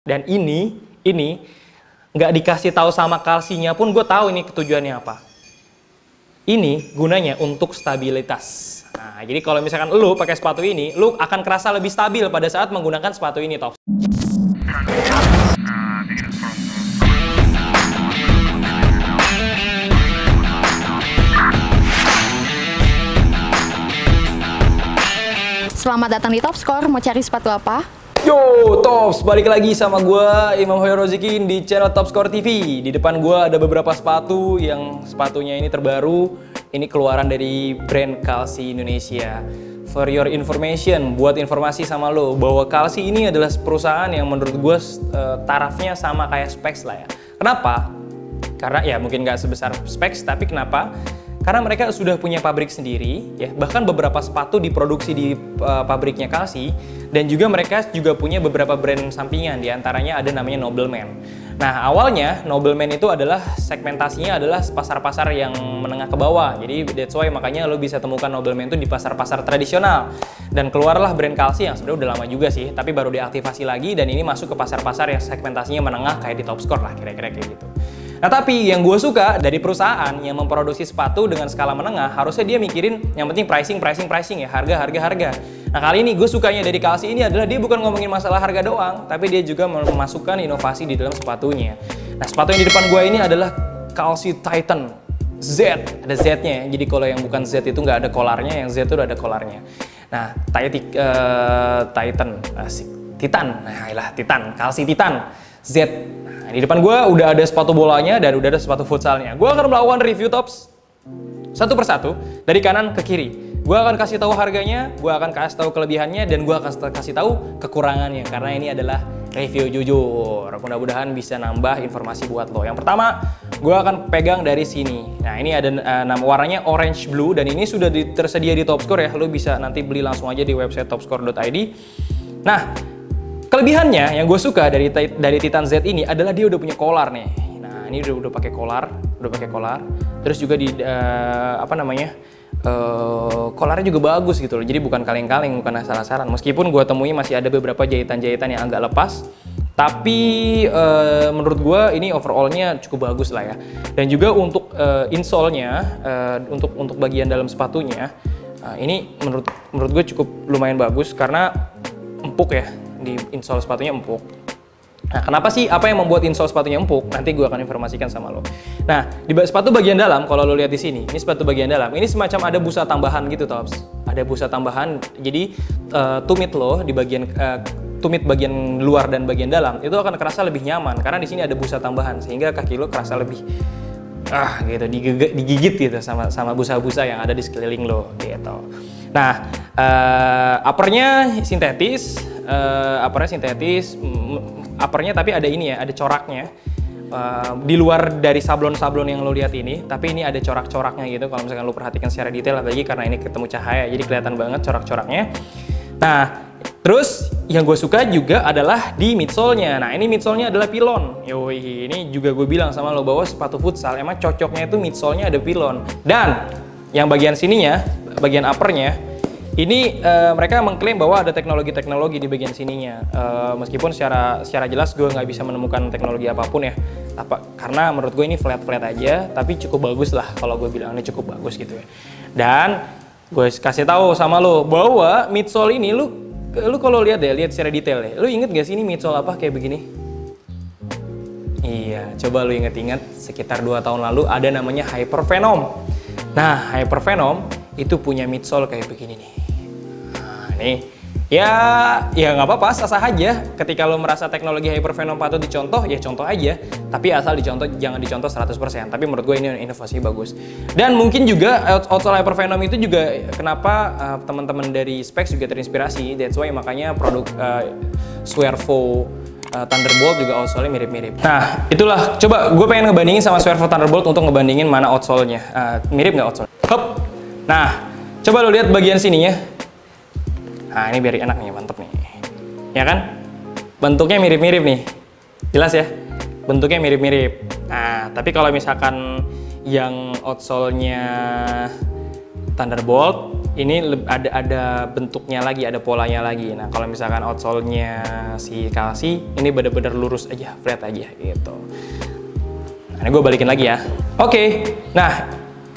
Dan ini nggak dikasih tahu sama kalsinya pun gue tahu ini tujuannya apa. Ini gunanya untuk stabilitas. Nah, jadi kalau misalkan lu pakai sepatu ini, lu akan kerasa lebih stabil pada saat menggunakan sepatu ini, Tops. Selamat datang di Topscore, mau cari sepatu apa? Yo, Tops, balik lagi sama gua Imam Hoyrul Rozikin di channel Topscore TV. Di depan gua ada beberapa sepatu yang sepatunya ini terbaru. Ini keluaran dari brand Kalsi Indonesia. For your information, buat informasi sama lo bahwa Kalsi ini adalah perusahaan yang menurut gua tarafnya sama kayak Specs lah ya. Kenapa? Karena ya mungkin nggak sebesar Specs, tapi kenapa? Karena mereka sudah punya pabrik sendiri, ya bahkan beberapa sepatu diproduksi di pabriknya Kalsi, dan juga mereka juga punya beberapa brand sampingan, diantaranya ada namanya Nobleman. Nah awalnya Nobleman itu adalah segmentasinya adalah pasar-pasar yang menengah ke bawah, jadi that's why makanya lo bisa temukan Nobleman itu di pasar-pasar tradisional. Dan keluarlah brand Kalsi yang sebenarnya udah lama juga sih, tapi baru diaktifasi lagi dan ini masuk ke pasar-pasar yang segmentasinya menengah kayak di Topscore lah, kira-kira kayak gitu. Nah tapi yang gue suka dari perusahaan yang memproduksi sepatu dengan skala menengah, harusnya dia mikirin yang penting pricing ya, harga. Nah kali ini gue sukanya dari Kalsi ini adalah dia bukan ngomongin masalah harga doang, tapi dia juga memasukkan inovasi di dalam sepatunya. Nah sepatu yang di depan gue ini adalah Kalsi Titan Z, ada Z-nya ya. Jadi kalau yang bukan Z itu nggak ada kolarnya, yang Z itu udah ada kolarnya. Nah Titan, Kalsi Titan Z. Nah, di depan gue udah ada sepatu bolanya dan udah ada sepatu futsalnya. Gue akan melakukan review, Tops, satu persatu dari kanan ke kiri. Gue akan kasih tahu harganya, gue akan kasih tahu kelebihannya, dan gue akan kasih tahu kekurangannya. Karena ini adalah review jujur. Mudah-mudahan bisa nambah informasi buat lo. Yang pertama, gue akan pegang dari sini. Nah ini ada nama warnanya orange blue dan ini sudah tersedia di Topscore ya. Lo bisa nanti beli langsung aja di website topscore.id. Nah kelebihannya yang gue suka dari Titan Z ini adalah dia udah punya kolar nih. Nah ini udah pakai kolar, Terus juga di kolarnya juga bagus gitu loh. Jadi bukan kaleng-kaleng, bukan asal-asalan. Meskipun gue temui masih ada beberapa jahitan-jahitan yang agak lepas, tapi menurut gue ini overallnya cukup bagus lah ya. Dan juga untuk insole-nya, untuk bagian dalam sepatunya, ini menurut gue cukup lumayan bagus karena empuk ya. Di insole sepatunya empuk. Nah, kenapa sih? Apa yang membuat insole sepatunya empuk? Nanti gue akan informasikan sama lo. Nah, di sepatu bagian dalam, kalau lo lihat di sini, ini sepatu bagian dalam. Ini semacam ada busa tambahan gitu, Tops. Ada busa tambahan. Jadi tumit lo di bagian tumit bagian luar dan bagian dalam itu akan kerasa lebih nyaman karena di sini ada busa tambahan sehingga kaki lo kerasa lebih gitu digigit gitu sama busa-busa yang ada di sekeliling lo gitu. Nah, uppernya sintetis. Uppernya tapi ada ini ya, ada coraknya. Di luar dari sablon-sablon yang lo lihat ini, tapi ini ada corak-coraknya gitu. Kalau misalkan lo perhatikan secara detail, apalagi karena ini ketemu cahaya, jadi kelihatan banget corak-coraknya. Nah, terus yang gue suka juga adalah di midsole-nya. Nah, ini midsole-nya adalah pilon. Yoi, ini juga gue bilang sama lo bahwa sepatu futsal emang cocoknya itu midsole-nya ada pilon. Dan yang bagian sininya, bagian uppernya, ini mereka mengklaim bahwa ada teknologi-teknologi di bagian sininya. Meskipun secara jelas gue nggak bisa menemukan teknologi apapun ya. Karena menurut gue ini flat-flat aja, tapi cukup bagus lah kalau gue bilang ini cukup bagus gitu ya. Dan gue kasih tahu sama lo bahwa midsole ini lu kalau lihat secara detail deh. Lu inget gak sih ini midsole apa kayak begini? Iya, coba lu inget-inget sekitar 2 tahun lalu ada namanya Hypervenom. Nah, Hypervenom itu punya midsole kayak begini nih. Nah, nih. Ya nggak apa-apa, sah-sah aja. Ketika lo merasa teknologi Hypervenom patut dicontoh, ya contoh aja. Tapi asal dicontoh, jangan dicontoh 100%. Tapi menurut gue ini inovasi bagus. Dan mungkin juga outsole Hypervenom itu juga kenapa teman-teman dari Specs juga terinspirasi. That's why makanya produk Swervo Thunderbolt juga outsole-nya mirip-mirip. Nah, itulah. Coba gue pengen ngebandingin sama Swervo Thunderbolt untuk ngebandingin mana outsole-nya. Mirip nggak outsole? Hop. Nah, coba lo lihat bagian sininya. Nah, ini biar enak nih, mantep nih. Ya kan? Bentuknya mirip-mirip nih. Jelas ya? Bentuknya mirip-mirip. Nah, tapi kalau misalkan yang outsole-nya Thunderbolt Ini ada bentuknya lagi, ada polanya lagi. Nah, kalau misalkan outsole-nya si Kalsi, ini bener-bener lurus aja, flat aja gitu. Nah, ini gue balikin lagi ya. Oke, nah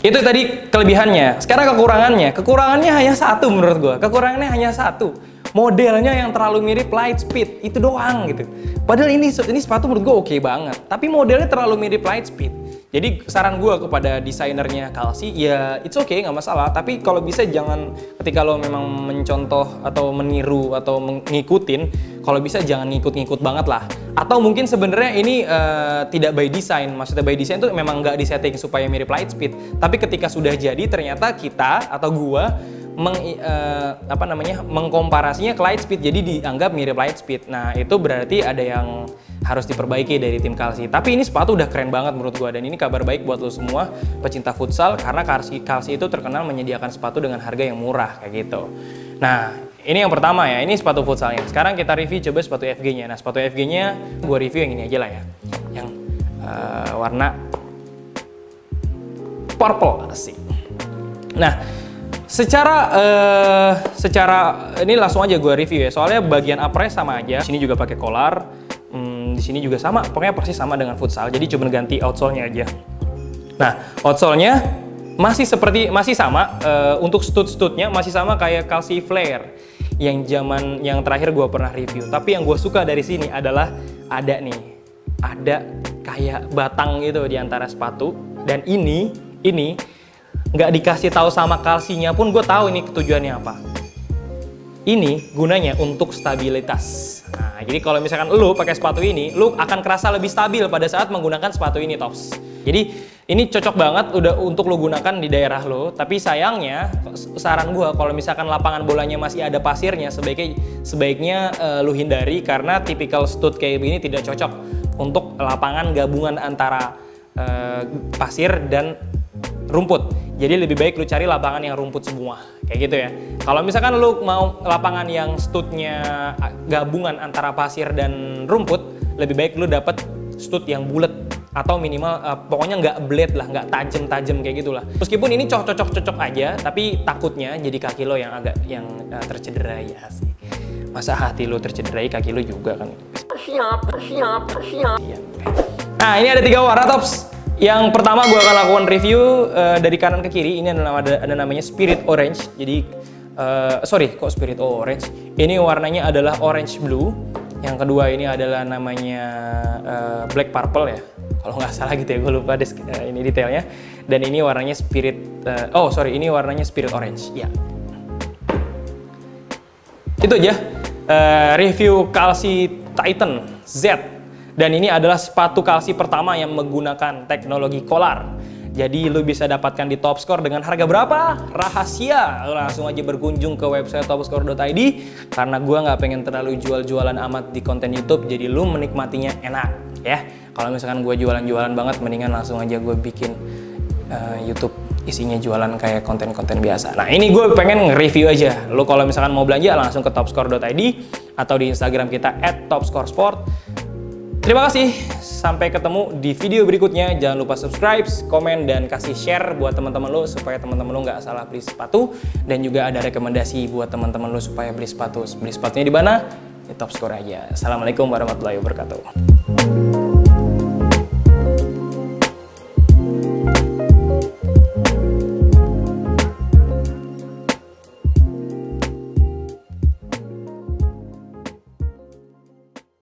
itu tadi kelebihannya. Sekarang kekurangannya. Kekurangannya hanya satu menurut gue. Kekurangannya hanya satu. Modelnya yang terlalu mirip Lightspeed, itu doang gitu. Padahal ini sepatu menurut gue oke banget. Tapi modelnya terlalu mirip Lightspeed. Jadi saran gue kepada desainernya Kalsi, ya it's okay, nggak masalah. Tapi kalau bisa jangan, ketika lo memang mencontoh atau meniru atau mengikutin, kalau bisa jangan ngikut-ngikut banget lah. Atau mungkin sebenarnya ini tidak by design. Maksudnya by design itu memang nggak disetting supaya mirip Lightspeed. Tapi ketika sudah jadi, ternyata kita atau gue mengkomparasinya ke Lightspeed, jadi dianggap mirip Lightspeed. Nah, itu berarti ada yang harus diperbaiki dari tim Kalsi. Tapi ini sepatu udah keren banget menurut gua, dan ini kabar baik buat lo semua pecinta futsal, karena Kalsi itu terkenal menyediakan sepatu dengan harga yang murah kayak gitu. Nah, ini yang pertama ya, ini sepatu futsalnya. Sekarang kita review coba sepatu FG-nya. Nah, sepatu FG-nya gua review yang ini aja lah ya. Yang warna purple sih. Nah, secara ini langsung aja gue review ya, soalnya bagian apres sama aja. Di sini juga pakai collar, di sini juga sama, pokoknya persis sama dengan futsal. Jadi cuma ganti outsole-nya aja. Nah, outsole-nya masih sama. Untuk stud-studnya masih sama kayak Kalsi Flare yang terakhir gue pernah review. Tapi yang gue suka dari sini adalah ada kayak batang gitu di antara sepatu. Dan ini nggak dikasih tahu sama Kalsinya pun gue tahu ini tujuannya apa. Ini gunanya untuk stabilitas. Nah, jadi kalau misalkan lu pakai sepatu ini, lu akan kerasa lebih stabil pada saat menggunakan sepatu ini, Tops. Jadi ini cocok banget udah untuk lu gunakan di daerah lo. Tapi sayangnya, saran gue kalau misalkan lapangan bolanya masih ada pasirnya, sebaiknya lu hindari, karena tipikal stud kayak begini tidak cocok untuk lapangan gabungan antara pasir dan rumput. Jadi lebih baik lu cari lapangan yang rumput semua, kayak gitu ya. Kalau misalkan lu mau lapangan yang studnya gabungan antara pasir dan rumput, lebih baik lu dapet stud yang bulat atau minimal pokoknya nggak blade lah, nggak tajam kayak gitulah. Meskipun ini cocok aja, tapi takutnya jadi kaki lo yang tercederai ya sih. Masa hati lo tercederai, kaki lo juga kan? Siap. Nah, ini ada 3 warna, Tops. Yang pertama gue akan lakukan review dari kanan ke kiri. Ini ada namanya Spirit Orange. Jadi Spirit Orange. Ini warnanya adalah orange blue. Yang kedua ini adalah namanya Black Purple ya, kalau nggak salah gitu ya, gue lupa ini detailnya. Dan ini warnanya ini warnanya Spirit Orange ya. Itu aja review Kalsi Titan Z. Dan ini adalah sepatu Kalsi pertama yang menggunakan teknologi collar. Jadi lu bisa dapatkan di Topscore dengan harga berapa? Rahasia. Langsung aja berkunjung ke website topscore.id, karena gua nggak pengen terlalu jual-jualan amat di konten YouTube. Jadi lu menikmatinya enak ya. Kalau misalkan gua jualan-jualan banget, mendingan langsung aja gue bikin YouTube isinya jualan kayak konten-konten biasa. Nah, ini gue pengen nge-review aja. Lu kalau misalkan mau belanja langsung ke topscore.id atau di Instagram kita @topscoresport. Terima kasih, sampai ketemu di video berikutnya. Jangan lupa subscribe, komen, dan kasih share buat teman-teman lo supaya teman-teman lo nggak salah beli sepatu. Dan juga ada rekomendasi buat teman-teman lo supaya beli sepatu. Beli sepatunya di mana? Di Topscore aja. Assalamualaikum warahmatullahi wabarakatuh.